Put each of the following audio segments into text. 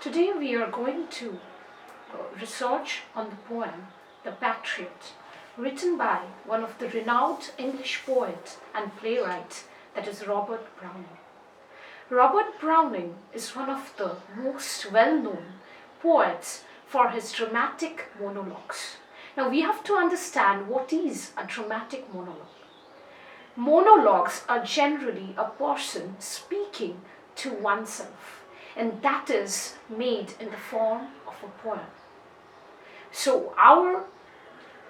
Today we are going to research on the poem The Patriot, written by one of the renowned English poet and playwright, that is Robert Browning. Robert Browning is one of the most well-known poets for his dramatic monologues. Now we have to understand what is a dramatic monologue. Monologues are generally a person speaking to oneself, and that is made in the form of a poem. So our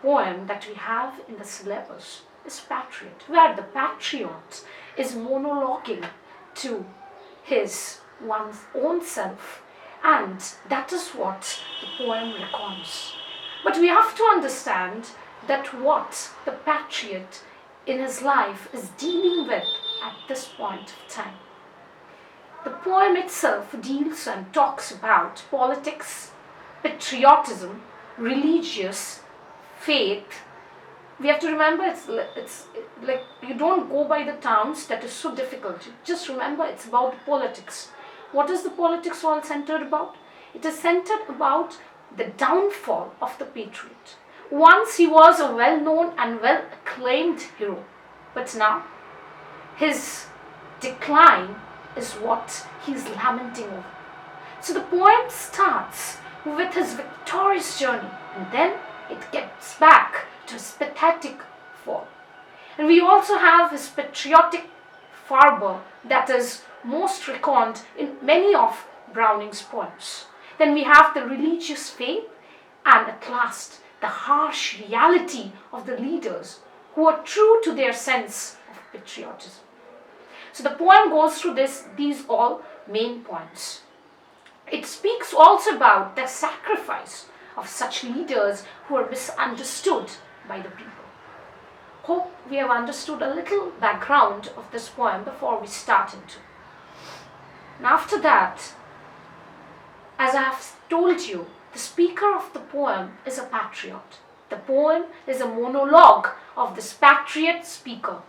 poem that we have in the syllabus is Patriot, where the patriot is monologuing to his one's own self, and that is what the poem recounts. But we have to understand that what the patriot in his life is dealing with at this point of time. The poem itself deals and talks about politics, patriotism, religious, faith. We have to remember it's like you don't go by the terms, that is so difficult. Just remember it's about the politics. What is the politics all centered about? It is centered about the downfall of the patriot. Once he was a well-known and well-acclaimed hero, but now his decline is what he's lamenting over. So the poem starts with his victorious journey, and then it gets back to his pathetic fall. And we also have his patriotic fervor that is most reckoned in many of Browning's poems. Then we have the religious faith, and at last the harsh reality of the leaders who are true to their sense of patriotism. So the poem goes through these all main points. It speaks also about the sacrifice of such leaders who are misunderstood by the people. Hope we have understood a little background of this poem before we start into. And after that, as I have told you, the speaker of the poem is a patriot. The poem is a monologue of this patriot speaker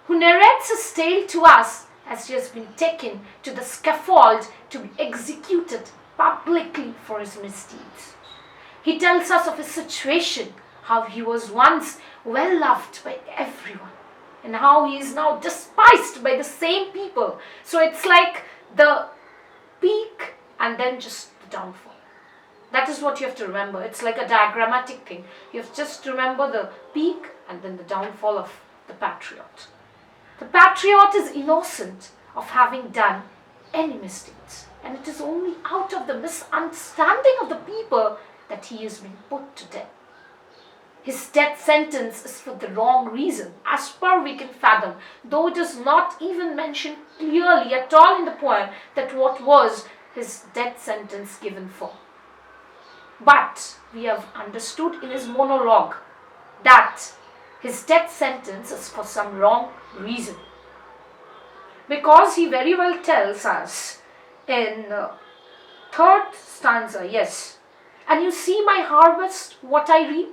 who narrates his tale to us as he has been taken to the scaffold to be executed publicly for his misdeeds. He tells us of his situation, how he was once well loved by everyone, and how he is now despised by the same people. So it's like the peak and then just the downfall. That is what you have to remember. It's like a diagrammatic thing. You have just to remember the peak and then the downfall of the patriot. The patriot is innocent of having done any mistakes, and it is only out of the misunderstanding of the people that he is being put to death. His death sentence is for the wrong reason, as per we can fathom, though it is not even mentioned clearly at all in the poem that what was his death sentence given for. But we have understood in his monologue that his death sentence is for some wrong reason. Because he very well tells us in third stanza, yes, and you see my harvest, what I reap.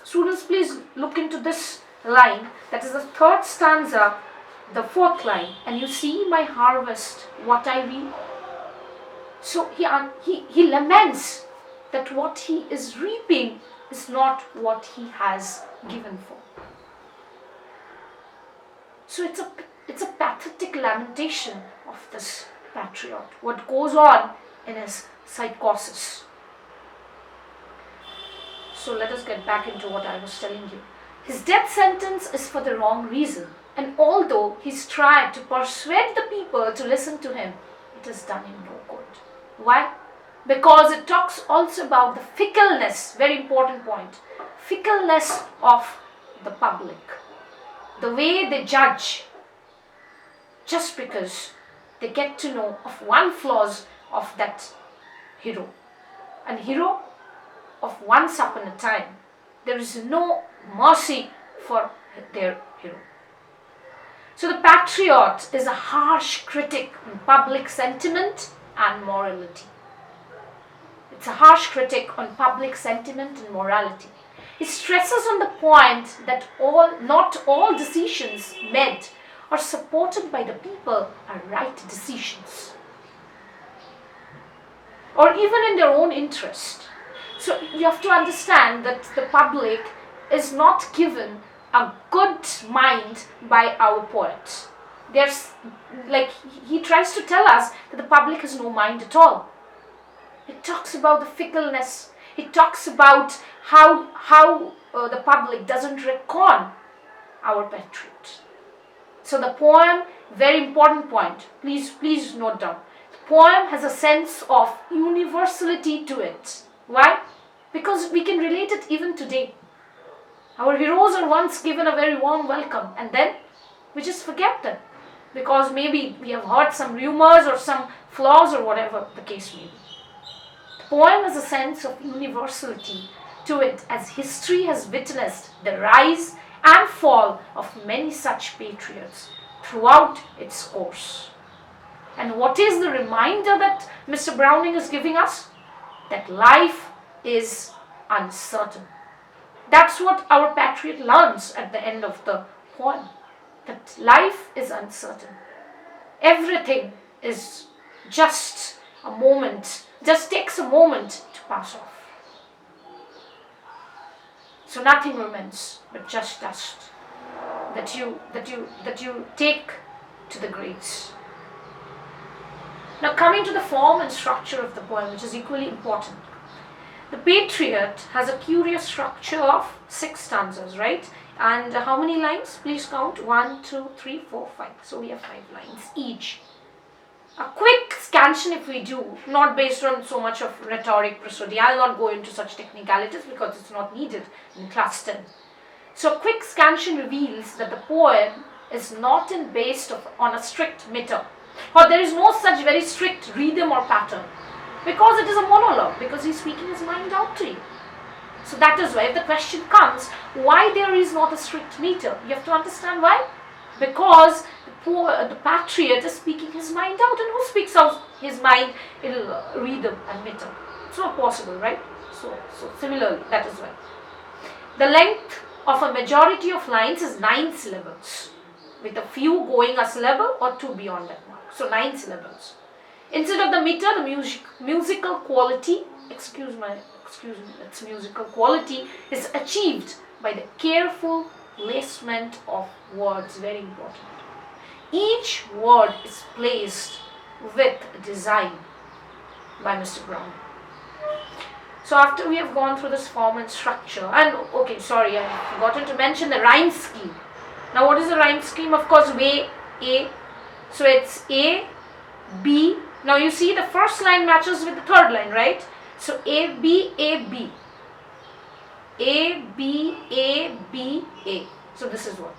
Students, please look into this line. That is the third stanza, the fourth line. And you see my harvest, what I reap. So he laments that what he is reaping is not what he has given for. So it's a pathetic lamentation of this patriot, what goes on in his psychosis. So let us get back into what I was telling you. His death sentence is for the wrong reason, and although he's tried to persuade the people to listen to him, it has done him no good. Why? Because it talks also about the fickleness, very important point, fickleness of the public. The way they judge just because they get to know of one flaws of that hero. And hero of once upon a time, there is no mercy for their hero. So the patriot is a harsh critic on public sentiment and morality. It's a harsh critic on public sentiment and morality. It stresses on the point that not all decisions made or supported by the people are right decisions. or even in their own interest. So you have to understand that the public is not given a good mind by our poet. There's, like, he tries to tell us that the public has no mind at all. It talks about the fickleness. It talks about how the public doesn't reckon our patriot. So the poem, very important point, please note down. The poem has a sense of universality to it. Why? Because we can relate it even today. Our heroes are once given a very warm welcome, and then we just forget them because maybe we have heard some rumors or some flaws or whatever the case may be. The poem has a sense of universality to it, as history has witnessed the rise and fall of many such patriots throughout its course. And what is the reminder that Mr. Browning is giving us? That life is uncertain. That's what our patriot learns at the end of the poem, that life is uncertain. Everything is just a moment, just takes a moment to pass off. So nothing remains but just dust that you take to the graves. Now coming to the form and structure of the poem, which is equally important. The Patriot has a curious structure of 6 stanzas, right? And how many lines? Please count. 1, 2, 3, 4, 5. So we have 5 lines each. A quick scansion if we do, not based on so much of rhetoric, prosody. I'll not go into such technicalities because it's not needed in class 10. So a quick scansion reveals that the poem is not based on a strict meter, or there is no such very strict rhythm or pattern, because it is a monologue, because he's speaking his mind out to you. So that is why if the question comes, why there is not a strict meter, you have to understand why. Because the patriot is speaking his mind out, and who speaks out his mind in rhythm and meter? It's not possible, right? So similarly, that is why. The length of a majority of lines is 9 syllables, with a few going a syllable or 2 beyond that mark. So 9 syllables. Instead of the meter, the musical quality, its musical quality is achieved by the careful placement of words, very important. Each word is placed with design by Mr. Brown. So after we have gone through this form and structure, and okay, sorry, I forgotten to mention the rhyme scheme. Now what is the rhyme scheme? Of course, way A. So it's A, B. Now you see the first line matches with the third line, right? So A, B, A, B. A, B, A, B, A. So this is what?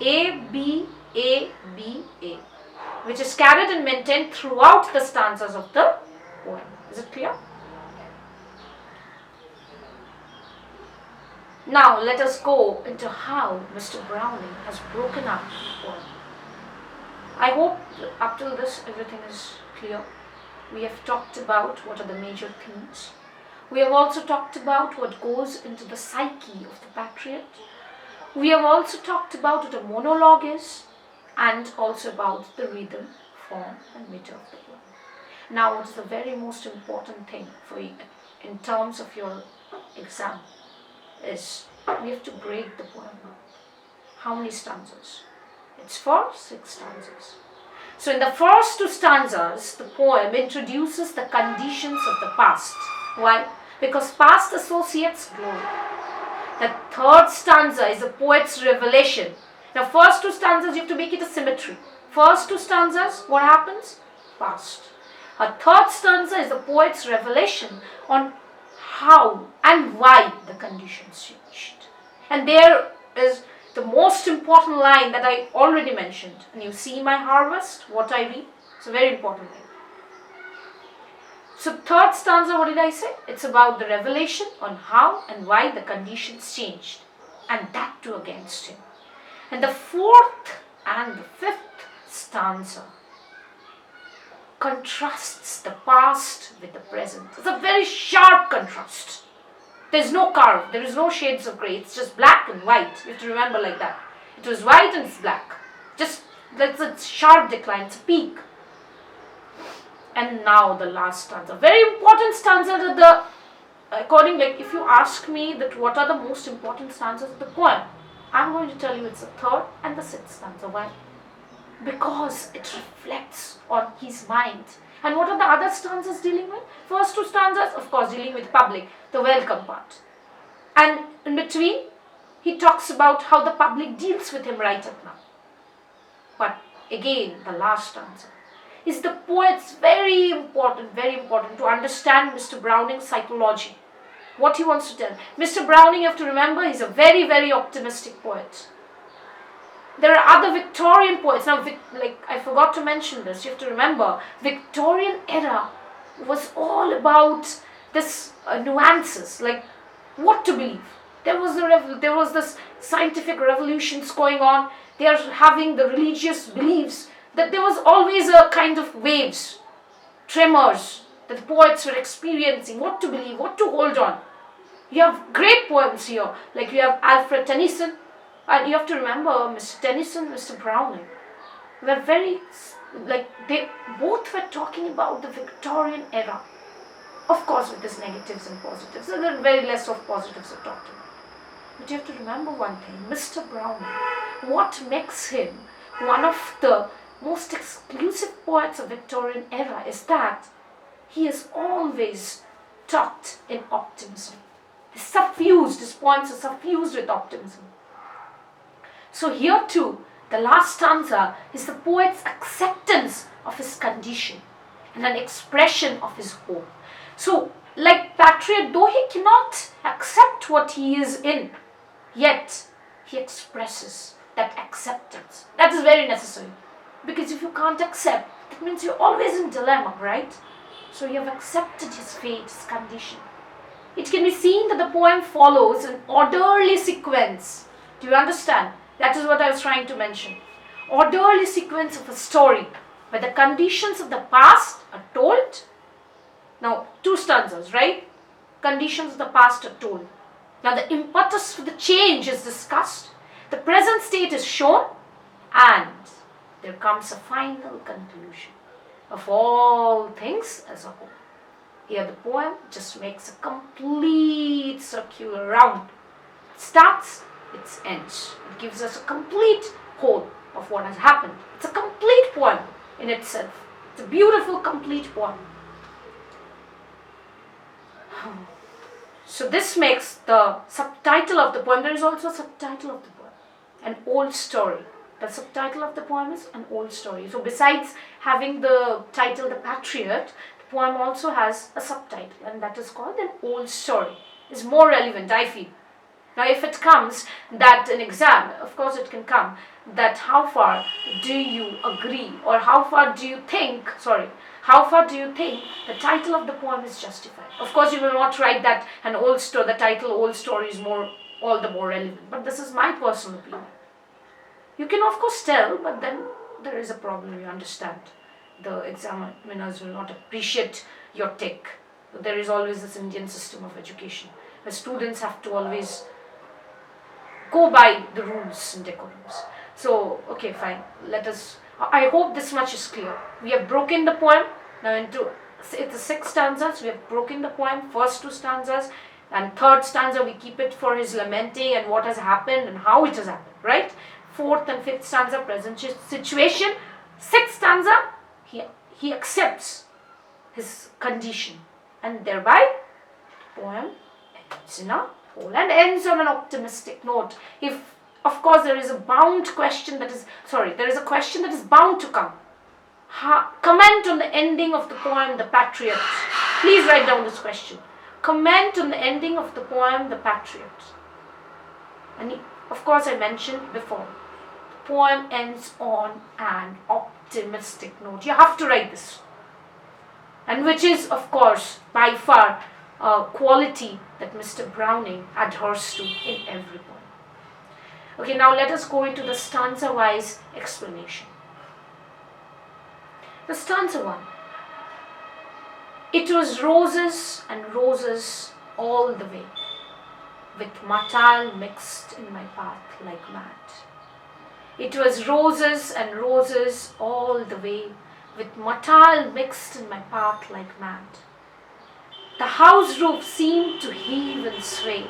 A, B, A, B, A. Which is carried and maintained throughout the stanzas of the poem. Is it clear? Now let us go into how Mr. Browning has broken up the poem. I hope up till this everything is clear. We have talked about what are the major themes. We have also talked about what goes into the psyche of the patriot. We have also talked about what a monologue is, and also about the rhythm, form and meter of the poem. Now what is the very most important thing for you in terms of your exam is we have to break the poem. How many stanzas? It's for 6 stanzas. So in the first 2 stanzas, the poem introduces the conditions of the past. Why? Because past associates glory. The third stanza is the poet's revelation. Now first 2 stanzas, you have to make it a symmetry. First 2 stanzas, what happens? Past. A third stanza is the poet's revelation on how and why the conditions changed. And there is the most important line that I already mentioned. And you see my harvest, what I reap. It's a very important line. So third stanza, what did I say? It's about the revelation on how and why the conditions changed. And that too against him. And the 4th and the 5th stanza contrasts the past with the present. It's a very sharp contrast. There's no curve, there is no shades of grey, it's just black and white. You have to remember like that. It was white and it's black. Just, that's a sharp decline, it's a peak. And now the last stanza. Very important stanza that if you ask me that what are the most important stanzas of the poem, I'm going to tell you it's the third and the sixth stanza. Why? Because it reflects on his mind. And what are the other stanzas dealing with? First two stanzas, of course, dealing with public, the welcome part. And in between, he talks about how the public deals with him right at now. But again, the last stanza is the poet's very important to understand Mr. Browning's psychology. What he wants to tell. Mr. Browning, you have to remember, he's a very, very optimistic poet. There are other Victorian poets. Now, I forgot to mention this. You have to remember, Victorian era was all about this nuances, like what to believe. There was this scientific revolutions going on. They are having the religious beliefs. That there was always a kind of waves, tremors that the poets were experiencing. What to believe, what to hold on. You have great poems here, like you have Alfred Tennyson. And you have to remember, Mr. Tennyson, Mr. Browning, were they both were talking about the Victorian era. Of course, with its negatives and positives. So there are very less of positives are talked about. But you have to remember one thing, Mr. Browning, what makes him one of the most exclusive poets of Victorian era is that he has always talked in optimism. His poems are suffused with optimism. So here too, the last stanza is the poet's acceptance of his condition and an expression of his hope. So, like Patriot, though he cannot accept what he is in, yet he expresses that acceptance. That is very necessary. Because if you can't accept, that means you're always in dilemma, right? So you have accepted his fate, his condition. It can be seen that the poem follows an orderly sequence. Do you understand? That is what I was trying to mention. Orderly sequence of a story where the conditions of the past are told. Now, two stanzas, right? Conditions of the past are told. Now, the impetus for the change is discussed. The present state is shown. And there comes a final conclusion of all things as a whole. Here the poem just makes a complete circular round. It starts, it ends. It gives us a complete whole of what has happened. It's a complete poem in itself. It's a beautiful, complete poem. So this makes the subtitle of the poem. There is also a subtitle of the poem. An old story. The subtitle of the poem is An Old Story. So besides having the title The Patriot, the poem also has a subtitle, and that is called An Old Story. It's more relevant, I feel. Now if it comes that an exam, of course it can come, that how far do you agree or how far do you think the title of the poem is justified. Of course you will not write that the title Old Story is all the more relevant. But this is my personal opinion. You can of course tell, but then there is a problem, you understand. The examiners will not appreciate your take. There is always this Indian system of education where students have to always go by the rules and decorums. So, okay, fine. I hope this much is clear. We have broken the poem now into the 6 stanzas. We have broken the poem, first 2 stanzas, and third stanza we keep it for his lamenting and what has happened and how it has happened, right? 4th and 5th stanza, present situation. 6th stanza, he accepts his condition, and thereby the poem ends in a whole and ends on an optimistic note. If, of course, there is a question that is bound to come. Comment on the ending of the poem, The Patriot. Please write down this question. Comment on the ending of the poem, The Patriot. And of course, I mentioned before, the poem ends on an optimistic note. You have to write this. And which is, of course, by far a quality that Mr. Browning adheres to in every poem. Okay, now let us go into the stanza-wise explanation. The stanza 1. It was roses and roses all the way, with mattal mixed in my path like mad. It was roses and roses all the way, with motile mixed in my path like mad. The house roof seemed to heave and sway.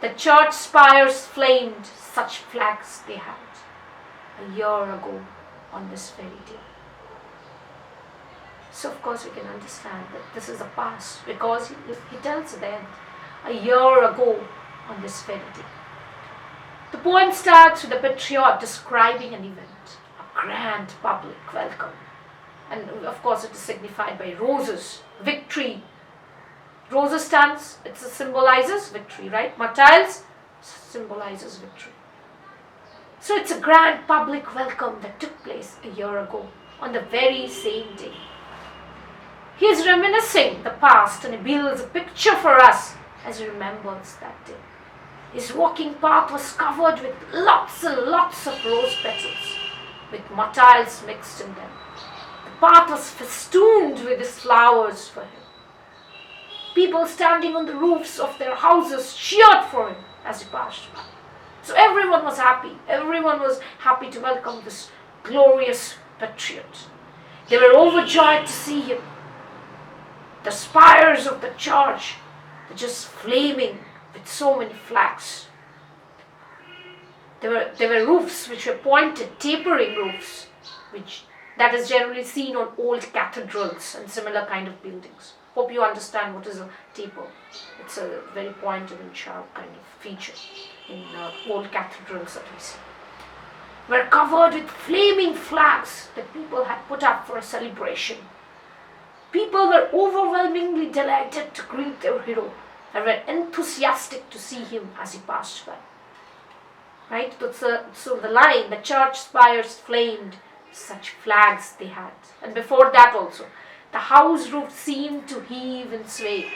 The church spires flamed, such flags they had a year ago on this very day. So of course we can understand that this is a past, because he tells at the end, a year ago on this very day. The poem starts with the Patriot describing an event, a grand public welcome. And of course it is signified by roses, victory. Roses stands, it symbolizes victory, right? Motiles symbolizes victory. So it's a grand public welcome that took place a year ago on the very same day. He is reminiscing the past and he builds a picture for us as he remembers that day. His walking path was covered with lots and lots of rose petals, with motiles mixed in them. The path was festooned with his flowers for him. People standing on the roofs of their houses cheered for him as he passed by. So everyone was happy. Everyone was happy to welcome this glorious patriot. They were overjoyed to see him. The spires of the church were just flaming with so many flags. There were roofs which were pointed, tapering roofs, that is generally seen on old cathedrals and similar kind of buildings. Hope you understand what is a taper. It's a very pointed and sharp kind of feature in old cathedrals that we see. Were covered with flaming flags that people had put up for a celebration. People were overwhelmingly delighted to greet their hero and were enthusiastic to see him as he passed by. Right? So the line, the church spires flamed, such flags they had. And before that also, the house roof seemed to heave and sway.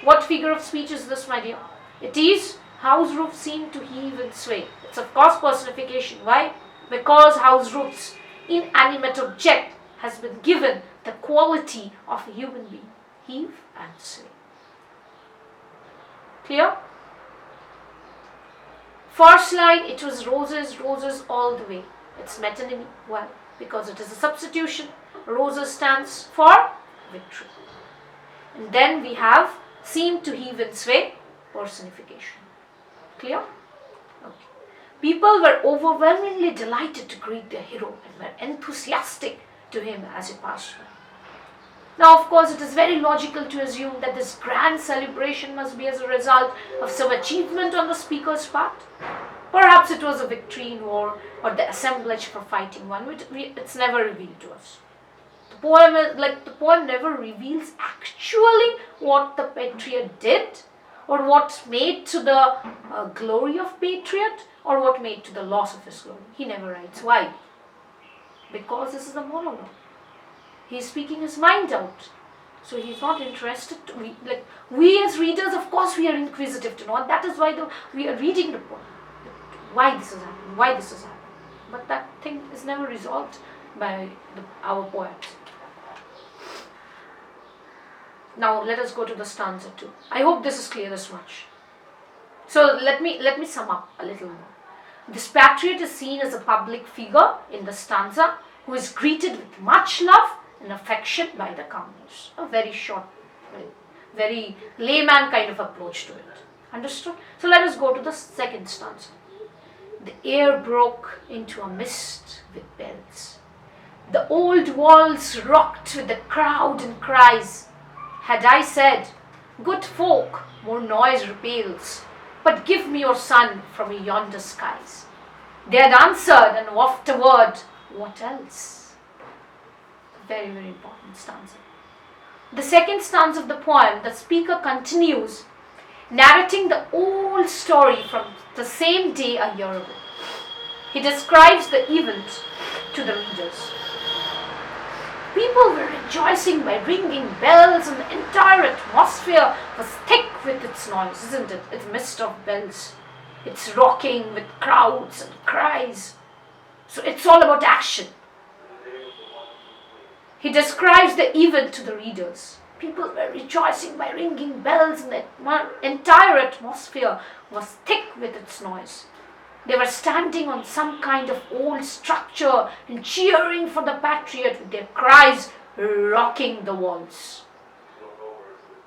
What figure of speech is this, my dear? It is house roof seemed to heave and sway. It's of course personification. Why? Because house roofs, inanimate object, has been given the quality of a human being. Heave and sway. Clear? First line, it was roses, roses all the way. It's metonymy. Why? Because it is a substitution. Roses stands for victory. And then we have seem to heave and sway, personification. Clear? Okay. People were overwhelmingly delighted to greet their hero and were enthusiastic to him as he passed by. Now, of course, it is very logical to assume that this grand celebration must be as a result of some achievement on the speaker's part. Perhaps it was a victory in war or the assemblage for fighting one, which it's never revealed to us. The poem never reveals actually what the patriot did, or what made to the glory of patriot, or what made to the loss of his glory. He never writes. Why? Because this is a monologue. He is speaking his mind out. So he's not interested to read. We as readers, of course, we are inquisitive to know. And that is why we are reading the poem. Why this is happening? Why this is happening? But that thing is never resolved by our poets. Now let us go to the stanza 2. I hope this is clear this much. So let me sum up a little more. This patriot is seen as a public figure in the stanza who is greeted with much love and affection by the commoners. A very short, very layman kind of approach to it. Understood? So let us go to the second stanza. The air broke into a mist with bells. The old walls rocked with the crowd and cries. Had I said, good folk, more noise repels, but give me your son from yonder skies. They had answered and afterward, what else? Very, very important stanza. The second stanza of the poem, the speaker continues narrating the old story from the same day a year ago. He describes the event to the readers. People were rejoicing by ringing bells, and the entire atmosphere was thick with its noise, isn't it? It's mist of bells. It's rocking with crowds and cries. So it's all about action. He describes the event to the readers. People were rejoicing by ringing bells, and the entire atmosphere was thick with its noise. They were standing on some kind of old structure and cheering for the Patriot with their cries rocking the walls.